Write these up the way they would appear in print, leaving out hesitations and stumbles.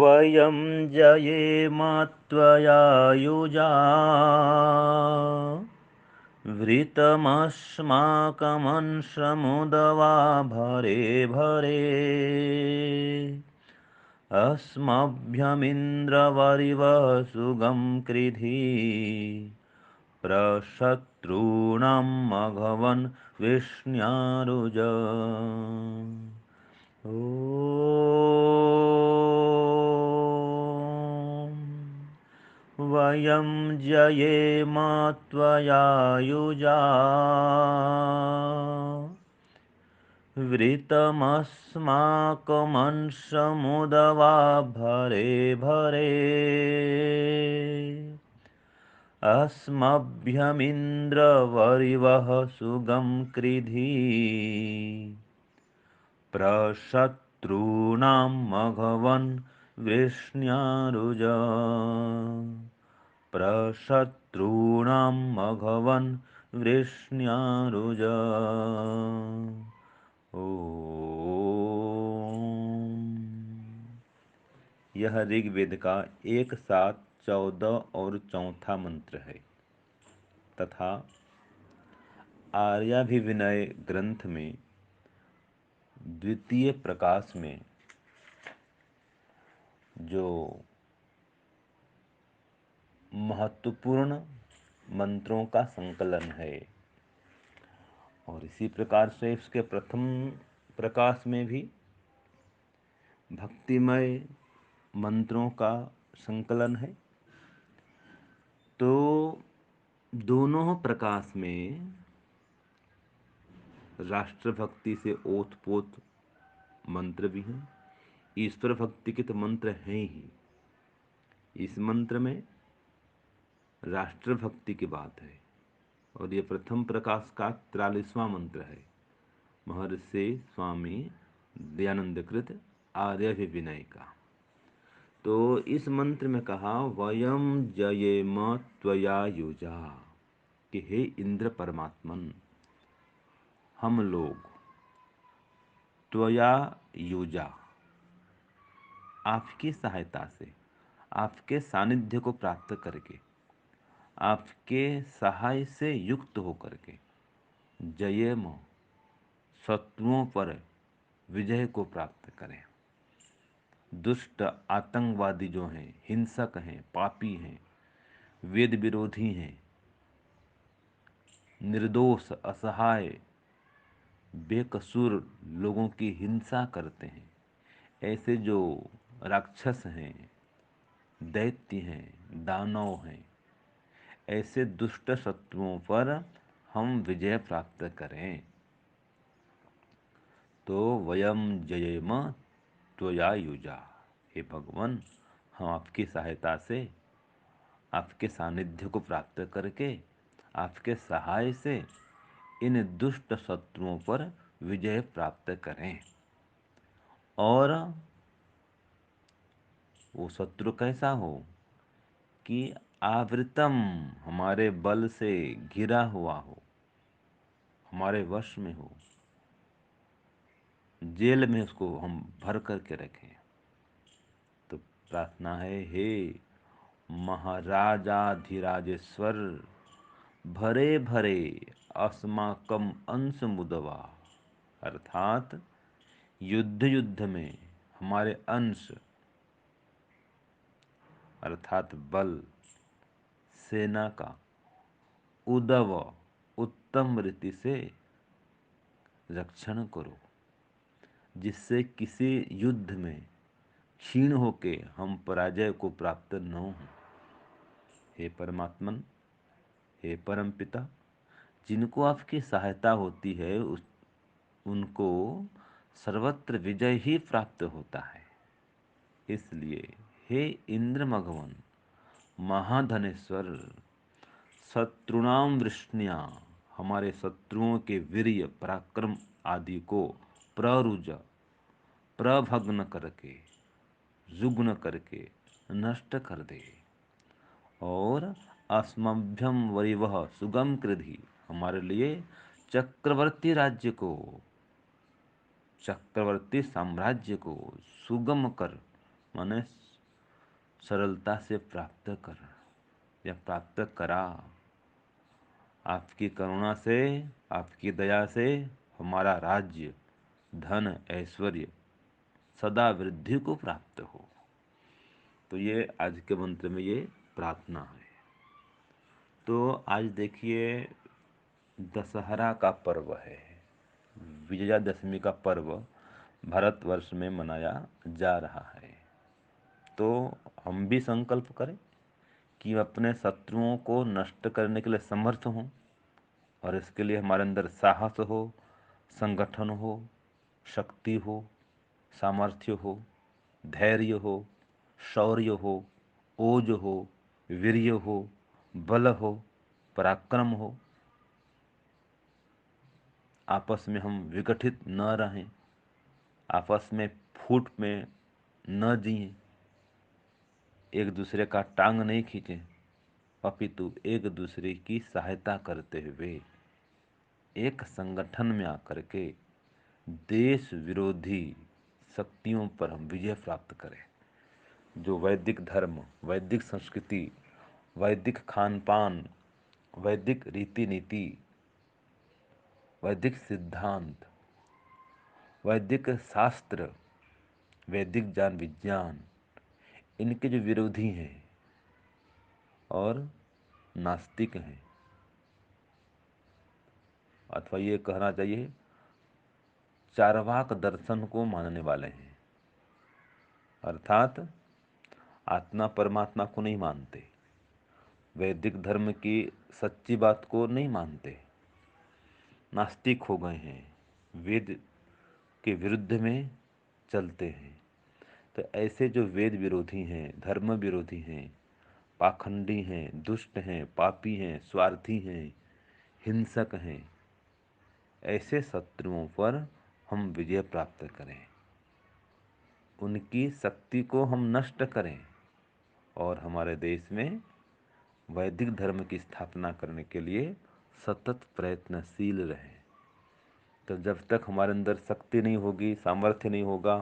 वयं जयेम त्वया युजा वृतमस्माकमंशमुदवा भरे भरे अस्मभ्यमिन्द्रवरिवः सुगं कृधी प्रशत्रूणां मघवन् विष्ण्यारुज वयं जयेम त्वया युजा वृतमस्माकमंशमुदवा भरे भरे अस्मभ्यमिन्द्रवरिवः सुगं कृधी प्रशत्रूणां मघवन् वृष्ण्यारुज प्रशत्रूणां मघवन् वृष्ण्यारुज। यह ऋग्वेद का 1, 7, 14 और चौथा मंत्र है तथा आर्याभिविनय ग्रंथ में द्वितीय प्रकाश में जो महत्वपूर्ण मंत्रों का संकलन है और इसी प्रकार से इसके प्रथम प्रकाश में भी भक्तिमय मंत्रों का संकलन है। तो दोनों प्रकाश में राष्ट्रभक्ति से ओतप्रोत मंत्र भी हैं, ईश्वर भक्ति के तो मंत्र हैं ही। इस मंत्र में राष्ट्रभक्ति की बात है और ये प्रथम प्रकाश का 43वां मंत्र है, महर्षि स्वामी दयानंदकृत आर्याभिविनय का। तो इस मंत्र में कहा वयम जयेम त्वया युजा, कि हे इंद्र परमात्मन, हम लोग त्वया युजा, आपकी सहायता से, आपके सानिध्य को प्राप्त करके, आपके सहाय से युक्त होकर के जयेम, शत्रुओं पर विजय को प्राप्त करें। दुष्ट आतंकवादी जो हैं, हिंसक हैं, पापी हैं, वेद विरोधी हैं, निर्दोष असहाय बेकसूर लोगों की हिंसा करते हैं, ऐसे जो राक्षस हैं, दैत्य हैं, दानव हैं, ऐसे दुष्ट शत्रुओं पर हम विजय प्राप्त करें। तो वयम जयेम त्वया युजा, हे भगवान, हम आपकी सहायता से, आपके सानिध्य को प्राप्त करके, आपके सहाय से इन दुष्ट शत्रुओं पर विजय प्राप्त करें। और वो शत्रु कैसा हो कि आवृतम, हमारे बल से घिरा हुआ हो, हमारे वश में हो, जेल में उसको हम भर करके रखें। तो प्रार्थना है, हे महाराजाधिराजेश्वर, भरे भरे अस्माकम अंश मुदवा, अर्थात युद्ध युद्ध में हमारे अंश अर्थात बल, सेना का उदव, उत्तम रीति से रक्षण करो, जिससे किसी युद्ध में क्षीण होके हम पराजय को प्राप्त न हो। हे परमात्मन, हे परमपिता, जिनको आपकी सहायता होती है उनको सर्वत्र विजय ही प्राप्त होता है। इसलिए हे इंद्र मघवन, महाधनेश्वर, शत्रुणाम वृष्ण्या, हमारे शत्रुओं के वीर्य पराक्रम आदि को प्ररुज, प्रभग्न करके, जुग्न करके नष्ट कर दे। और अस्मभ्यम वरिवह सुगम कृधि, हमारे लिए चक्रवर्ती राज्य को, चक्रवर्ती साम्राज्य को सुगम कर, माने सरलता से प्राप्त कर या प्राप्त करा। आपकी करुणा से, आपकी दया से हमारा राज्य, धन, ऐश्वर्य सदा वृद्धि को प्राप्त हो। तो ये आज के मंत्र में ये प्रार्थना है। तो आज देखिए दशहरा का पर्व है, विजयादशमी का पर्व भारतवर्ष में मनाया जा रहा है। तो हम भी संकल्प करें कि अपने शत्रुओं को नष्ट करने के लिए समर्थ हों, और इसके लिए हमारे अंदर साहस हो, संगठन हो, शक्ति हो, सामर्थ्य हो, धैर्य हो, शौर्य हो, ओज हो, वीर्य हो, बल हो, पराक्रम हो। आपस में हम विघटित न रहें, आपस में फूट में न जिएं, एक दूसरे का टांग नहीं खींचें, अपितु एक दूसरे की सहायता करते हुए एक संगठन में आकर के देश विरोधी शक्तियों पर हम विजय प्राप्त करें। जो वैदिक धर्म, वैदिक संस्कृति, वैदिक खान पान, वैदिक रीति नीति, वैदिक सिद्धांत, वैदिक शास्त्र, वैदिक ज्ञान विज्ञान, इनके जो विरोधी हैं और नास्तिक हैं, अथवा ये कहना चाहिए चार्वाक दर्शन को मानने वाले हैं, अर्थात आत्मा परमात्मा को नहीं मानते, वैदिक धर्म की सच्ची बात को नहीं मानते, नास्तिक हो गए हैं, वेद के विरुद्ध में चलते हैं। तो ऐसे जो वेद विरोधी हैं, धर्म विरोधी हैं, पाखंडी हैं, दुष्ट हैं, पापी हैं, स्वार्थी हैं, हिंसक हैं, ऐसे शत्रुओं पर हम विजय प्राप्त करें, उनकी शक्ति को हम नष्ट करें और हमारे देश में वैदिक धर्म की स्थापना करने के लिए सतत प्रयत्नशील रहें। तो जब तक हमारे अंदर शक्ति नहीं होगी, सामर्थ्य नहीं होगा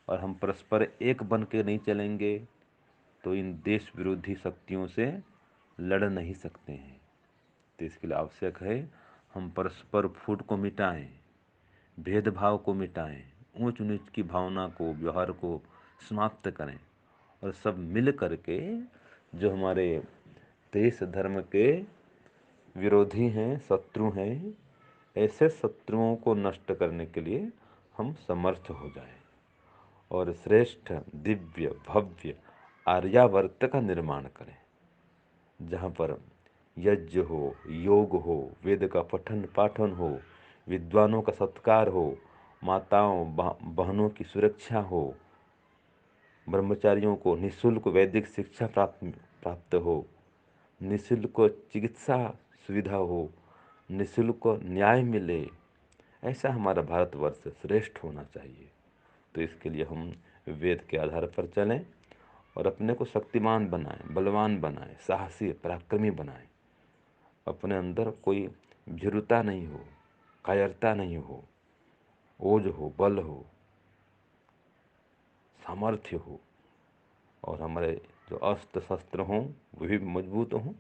और हम परस्पर एक बन के नहीं चलेंगे, तो इन देश विरोधी शक्तियों से लड़ नहीं सकते हैं। तो इसके लिए आवश्यक है हम परस्पर फूट को मिटाएं, भेदभाव को मिटाएं, ऊंच नीच की भावना को, व्यवहार को समाप्त करें और सब मिल करके जो हमारे देश धर्म के विरोधी हैं, शत्रु हैं, ऐसे शत्रुओं को नष्ट करने के लिए हम समर्थ हो जाएं और श्रेष्ठ, दिव्य, भव्य आर्यावर्त का निर्माण करें, जहाँ पर यज्ञ हो, योग हो, वेद का पठन पाठन हो, विद्वानों का सत्कार हो, माताओं बहनों की सुरक्षा हो, ब्रह्मचारियों को निःशुल्क वैदिक शिक्षा प्राप्त हो, निःशुल्क चिकित्सा सुविधा हो, निःशुल्क न्याय मिले। ऐसा हमारा भारतवर्ष श्रेष्ठ होना चाहिए। तो इसके लिए हम वेद के आधार पर चलें और अपने को शक्तिमान बनाएं, बलवान बनाएं, साहसी पराक्रमी बनाएं। अपने अंदर कोई भीरुता नहीं हो, कायरता नहीं हो, ओज हो, बल हो, सामर्थ्य हो और हमारे जो अस्त्र शस्त्र हों वो भी मजबूत हों,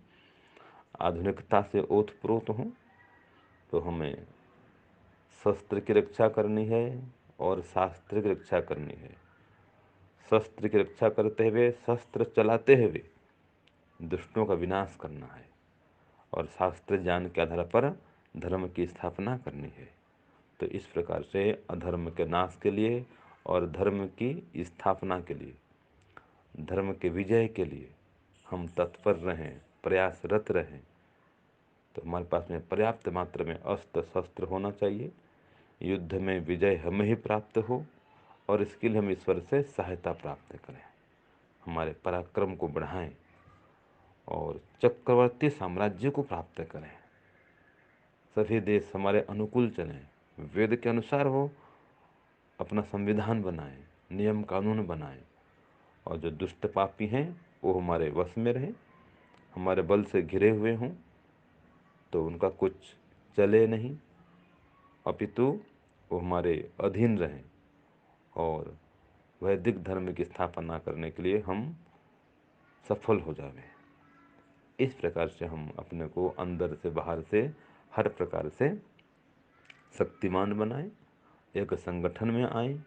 आधुनिकता से ओतप्रोत हों। तो हमें शस्त्र की रक्षा करनी है और शास्त्र की रक्षा करनी है। शस्त्र की रक्षा करते हुए, शस्त्र चलाते हुए दुष्टों का विनाश करना है और शास्त्र ज्ञान के आधार पर धर्म की स्थापना करनी है। तो इस प्रकार से अधर्म के नाश के लिए और धर्म की स्थापना के लिए, धर्म के विजय के लिए हम तत्पर रहें, प्रयासरत रहें। तो हमारे पास में पर्याप्त मात्रा में अस्त्र शस्त्र होना चाहिए, युद्ध में विजय हमें ही प्राप्त हो और इसके लिए हम ईश्वर से सहायता प्राप्त करें, हमारे पराक्रम को बढ़ाएं और चक्रवर्ती साम्राज्य को प्राप्त करें। सभी देश हमारे अनुकूल चलें, वेद के अनुसार हो, अपना संविधान बनाएं, नियम कानून बनाएं और जो दुष्ट पापी हैं वो हमारे वश में रहें, हमारे बल से घिरे हुए हों तो उनका कुछ चले नहीं, अपितु वो हमारे अधीन रहें और वैदिक धर्म की स्थापना करने के लिए हम सफल हो जावे। इस प्रकार से हम अपने को अंदर से बाहर से हर प्रकार से शक्तिमान बनाएं, एक संगठन में आए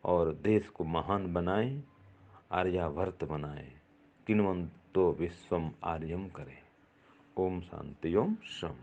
और देश को महान बनाएं, आर्यावर्त बनाएं, किन्वन्तो विश्वम आर्यम करें। ओम शांति ओम शम।